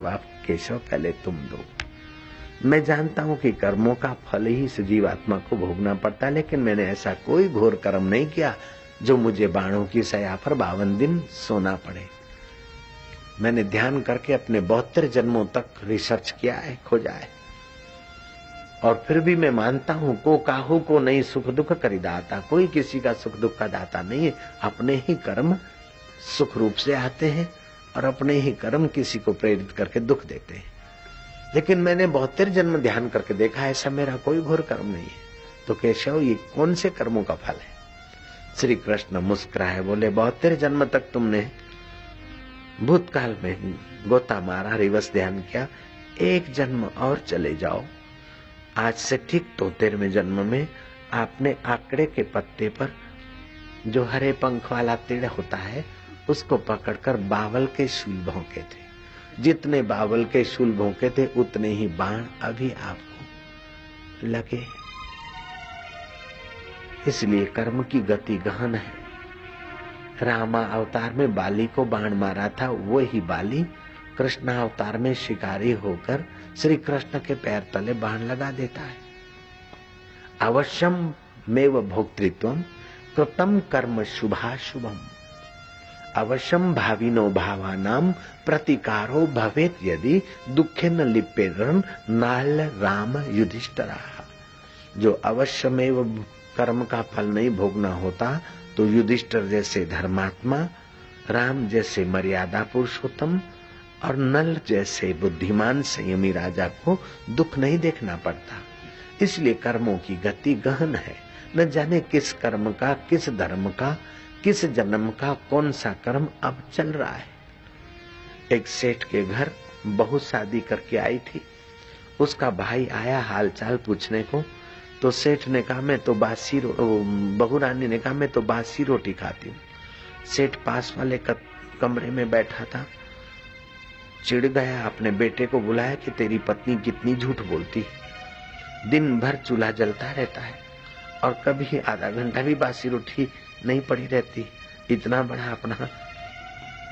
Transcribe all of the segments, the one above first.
आप केशव पहले तुम दो। मैं जानता हूं कि कर्मों का फल ही इस जीवात्मा को भोगना पड़ता है, लेकिन मैंने ऐसा कोई घोर कर्म नहीं किया जो मुझे बाणों की सया पर 52 दिन सोना पड़े। मैंने ध्यान करके अपने 72 जन्मों तक रिसर्च किया है, खोजा है, और फिर भी मैं मानता हूं को काहू को नहीं सुख दुख करिदाता। कोई किसी का सुख दुख का दाता नहीं है। अपने ही कर्म सुख रूप से आते हैं और अपने ही कर्म किसी को प्रेरित करके दुख देते हैं। लेकिन मैंने 72 जन्म ध्यान करके देखा ऐसा मेरा कोई घोर कर्म नहीं है। तो केशव ये कौन से कर्मों का फल है? श्री कृष्ण मुस्कुराए, बोले 72 जन्म तक तुमने भूतकाल में गोता मारा, रिवर्स ध्यान किया, एक जन्म और चले जाओ। आज से ठीक 73वें जन्म में आपने आंकड़े के पत्ते पर जो हरे पंख वाला तीड़ होता है उसको पकड़कर बावल के शूल भोंके थे। जितने बावल के शूल भोंके थे उतने ही बाण अभी आपको लगे। इसलिए कर्म की गति गहन है। रामा अवतार में बाली को बाण मारा था, वो ही बाली कृष्ण अवतार में शिकारी होकर श्री कृष्ण के पैर तले बाण लगा देता है। अवश्यम मेव भोक्तृत्वम कृतम कर्म शुभाशुभम अवश्यम भाविनो भावानाम प्रतिकारो भवेत यदि दुखे न लिप्येरन नाल राम युधिष्ठिरा। जो अवश्यमेव कर्म का फल नहीं भोगना होता तो युधिष्ठिर जैसे धर्मात्मा, राम जैसे मर्यादा पुरुषोत्तम और नल जैसे बुद्धिमान संयमी राजा को दुख नहीं देखना पड़ता। इसलिए कर्मों की गति गहन है। न जाने किस कर्म का, किस धर्म का, किस जन्म का कौन सा कर्म अब चल रहा है। एक सेठ के घर बहू शादी करके आई थी। उसका भाई आया हालचाल पूछने को, तो सेठ ने कहा मैं तो बहू रानी ने कहा मैं तो बासी रोटी खाती हूँ। सेठ पास वाले कमरे में बैठा था, चिढ़ गया, अपने बेटे को बुलाया कि तेरी पत्नी कितनी झूठ बोलती है। दिन भर चूल्हा जलता रहता है और कभी आधा घंटा भी बासी रोटी नहीं पड़ी रहती। इतना बड़ा अपना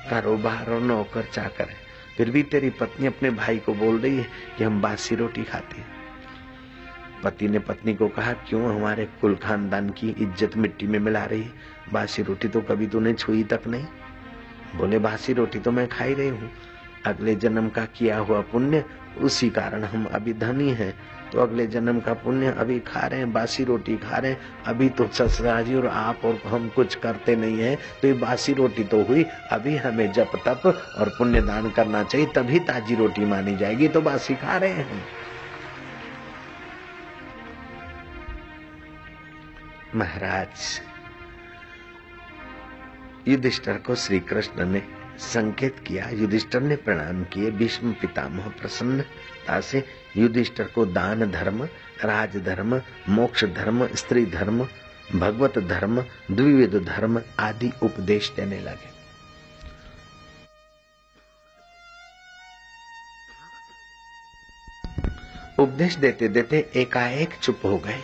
कारोबार और नौकर चाकर है, फिर भी तेरी पत्नी अपने भाई को बोल रही है कि हम बासी रोटी खाते हैं। पति ने पत्नी को कहा क्यों हमारे कुल खानदान की इज्जत मिट्टी में मिला रही है? बासी रोटी तो कभी तूने छुई तक नहीं। बोले बासी रोटी तो मैं खा ही रही हूँ। अगले जन्म का किया हुआ पुण्य, उसी कारण हम अभी धनी हैं। तो अगले जन्म का पुण्य अभी खा रहे हैं, बासी रोटी खा रहे हैं। अभी तो ससुराल जी और आप और हम कुछ करते नहीं है, तो ये बासी रोटी तो हुई। अभी हमें जप तप और पुण्य दान करना चाहिए, तभी ताजी रोटी मानी जाएगी। तो बासी खा रहे हैं। महाराज युधिष्ठिर को श्री कृष्ण ने संकेत किया। युधिष्ठिर ने प्रणाम किए। भीष्म पितामह प्रसन्नता से युधिष्ठिर को दान धर्म, राज धर्म, मोक्ष धर्म, स्त्री धर्म, भगवत धर्म, द्विविध धर्म आदि उपदेश देने लगे। उपदेश देते देते एकाएक चुप हो गए।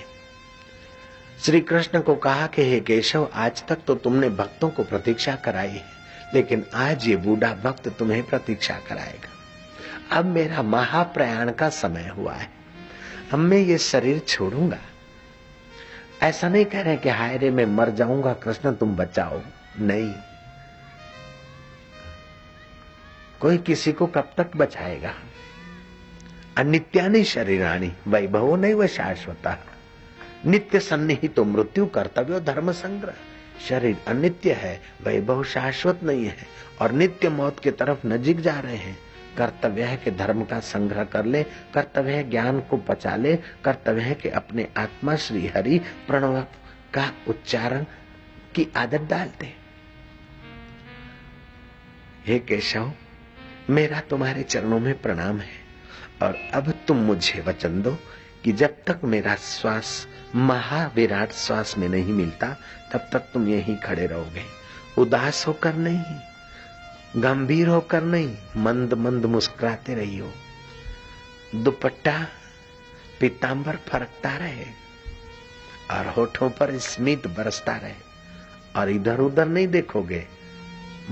श्री कृष्ण को कहा कि हे केशव, आज तक तो तुमने भक्तों को प्रतीक्षा कराई है, लेकिन आज ये बूढ़ा भक्त तुम्हें प्रतीक्षा कराएगा। अब मेरा महाप्रयाण का समय हुआ है। अब मैं ये शरीर छोड़ूंगा। ऐसा नहीं कह रहे कि हाय रे मैं मर जाऊंगा, कृष्ण तुम बचाओ। नहीं, कोई किसी को कब तक बचाएगा? अनित्यानि शरीराणि वैभवो नैव शाश्वतः नित्य सन्निहितो मृत्यु कर्तव्यो धर्म संग्रह। शरीर अनित्य है, वैभव शाश्वत नहीं है और नित्य मौत की तरफ नजीक जा रहे हैं। कर्तव्य है कि धर्म का संग्रह कर ले, कर्तव्य है ज्ञान को पचा ले, कर्तव्य है कि अपने आत्मा श्री हरि प्रणव का उच्चारण की आदत डाल दे। हे केशव, मेरा तुम्हारे चरणों में प्रणाम है और अब तुम मुझे वचन दो कि जब तक मेरा श्वास महाविराट श्वास में नहीं मिलता तब तक तुम यहीं खड़े रहोगे। उदास होकर नहीं, गंभीर होकर नहीं, मंद मंद मुस्कुराते रहियो। दुपट्टा पीतांबर फरकता रहे और होठों पर स्मित बरसता रहे और इधर उधर नहीं देखोगे।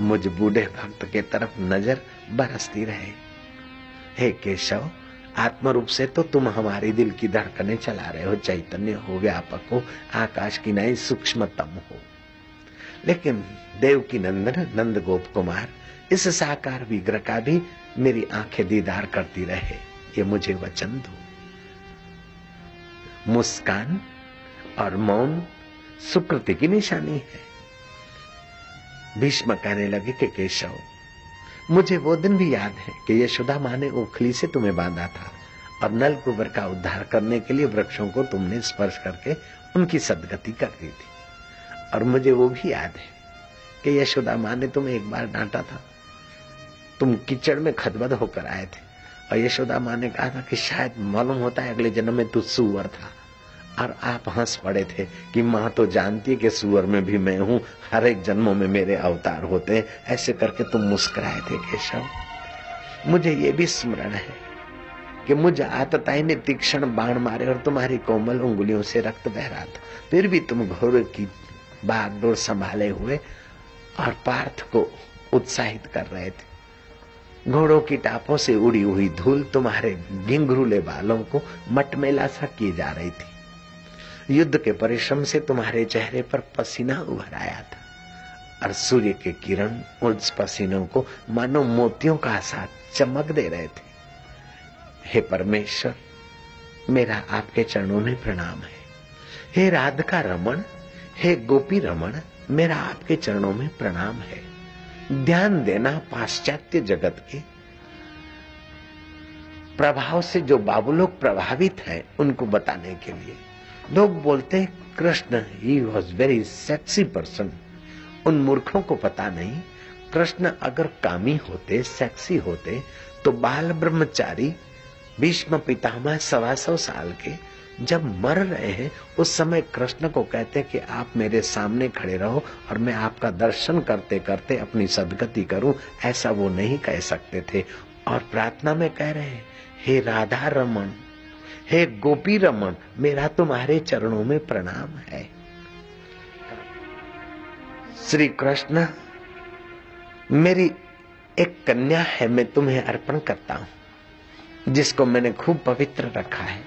मुझ बूढ़े भक्त के तरफ नजर बरसती रहे। हे केशव, आत्म रूप से तो तुम हमारे दिल की धड़कनें चला रहे हो, चैतन्य हो, व्यापक हो, आकाश की नाई सूक्ष्मतम हो। लेकिन देवकी नंदन नंद गोप कुमार इस साकार विग्रह का भी मेरी आंखें दीदार करती रहे, ये मुझे वचन दो। मुस्कान और मौन सुकृति की निशानी है। भीष्म कहने लगे कि केशव, मुझे वो दिन भी याद है कि यशोदा माँ ने ओखली से तुम्हें बांधा था और नल कुबर का उद्धार करने के लिए वृक्षों को तुमने स्पर्श करके उनकी सदगति कर दी थी। और मुझे वो भी याद है कि यशोदा माँ ने तुम्हें एक बार डांटा था, तुम कीचड़ में खदबद होकर आए थे और यशोदा माँ ने कहा था कि शायद मालूम होता है अगले जन्म में तू सुअर था, और आप हंस पड़े थे कि माँ तो जानती है कि सुअर में भी मैं हूँ, हर एक जन्मों में मेरे अवतार होते हैं। ऐसे करके तुम मुस्कुराए थे केशव। मुझे ये भी स्मरण है कि मुझ आतताई ने तीक्ष्ण बाण मारे और तुम्हारी कोमल उंगलियों से रक्त बह रहा था, फिर भी तुम घोड़े की बागडोर संभाले हुए और पार्थ को उत्साहित कर रहे थे। घोड़ों की टापों से उड़ी हुई धूल तुम्हारे घिंघरूले बालों को मटमेला सा किए जा रही थी। युद्ध के परिश्रम से तुम्हारे चेहरे पर पसीना उभर आया था और सूर्य के किरण उस पसीनों को मानो मोतियों का साथ चमक दे रहे थे। हे परमेश्वर, मेरा आपके चरणों में प्रणाम है। हे राधिका रमण, हे गोपी रमण, मेरा आपके चरणों में प्रणाम है। ध्यान देना पाश्चात्य जगत के प्रभाव से जो बाबू लोग प्रभावित हैं उनको बताने के लिए। लोग बोलते हैं Krishna he was very sexy person. उन मूर्खों को पता नहीं, कृष्ण अगर कामी होते, सेक्सी होते, तो बाल ब्रह्मचारी भीष्म पितामह 125 साल के जब मर रहे हैं उस समय कृष्ण को कहते कि आप मेरे सामने खड़े रहो और मैं आपका दर्शन करते करते अपनी सदगति करूं, ऐसा वो नहीं कह सकते थे। और प्रार्थना में कह रहे हैं, हे राधा रमन, हे गोपी रमन, मेरा तुम्हारे चरणों में प्रणाम है। श्री कृष्ण, मेरी एक कन्या है, मैं तुम्हें अर्पण करता हूं, जिसको मैंने खूब पवित्र रखा है।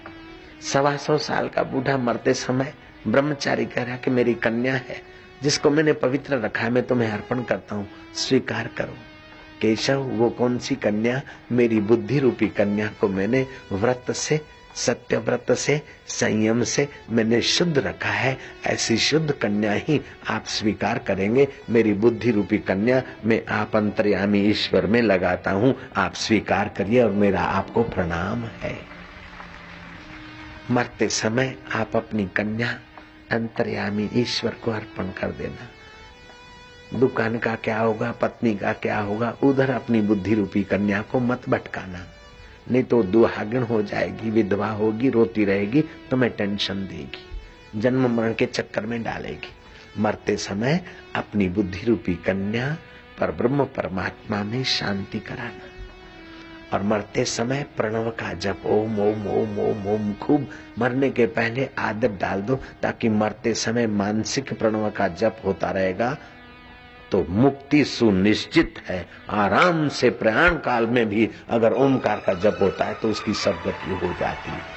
125 साल का बूढ़ा मरते समय ब्रह्मचारी कह रहा कि मेरी कन्या है जिसको मैंने पवित्र रखा है, मैं तुम्हें अर्पण करता हूँ, स्वीकार करो। केशव, वो कौन सी कन्या? मेरी बुद्धि रूपी कन्या को मैंने व्रत से, सत्य व्रत से, संयम से मैंने शुद्ध रखा है। ऐसी शुद्ध कन्या ही आप स्वीकार करेंगे। मेरी बुद्धि रूपी कन्या मैं आप अंतर्यामी ईश्वर में लगाता हूँ, आप स्वीकार करिए और मेरा आपको प्रणाम है। मरते समय आप अपनी कन्या अंतर्यामी ईश्वर को अर्पण कर देना। दुकान का क्या होगा, पत्नी का क्या होगा, उधर अपनी बुद्धि रूपी कन्या को मत भटकाना, नहीं तो दुहागिन हो जाएगी, विधवा होगी, रोती रहेगी, तुम्हें टेंशन देगी, जन्म मरण के चक्कर में डालेगी। मरते समय अपनी बुद्धि रूपी कन्या पर ब्रह्म परमात्मा में शांति कराना और मरते समय प्रणव का जप ओम ओम ओम ओम ओम खूब मरने के पहले आदत डाल दो, ताकि मरते समय मानसिक प्रणव का जप होता रहेगा तो मुक्ति सुनिश्चित है। आराम से प्रयाण काल में भी अगर ओमकार का जप होता है तो उसकी सदगति हो जाती है।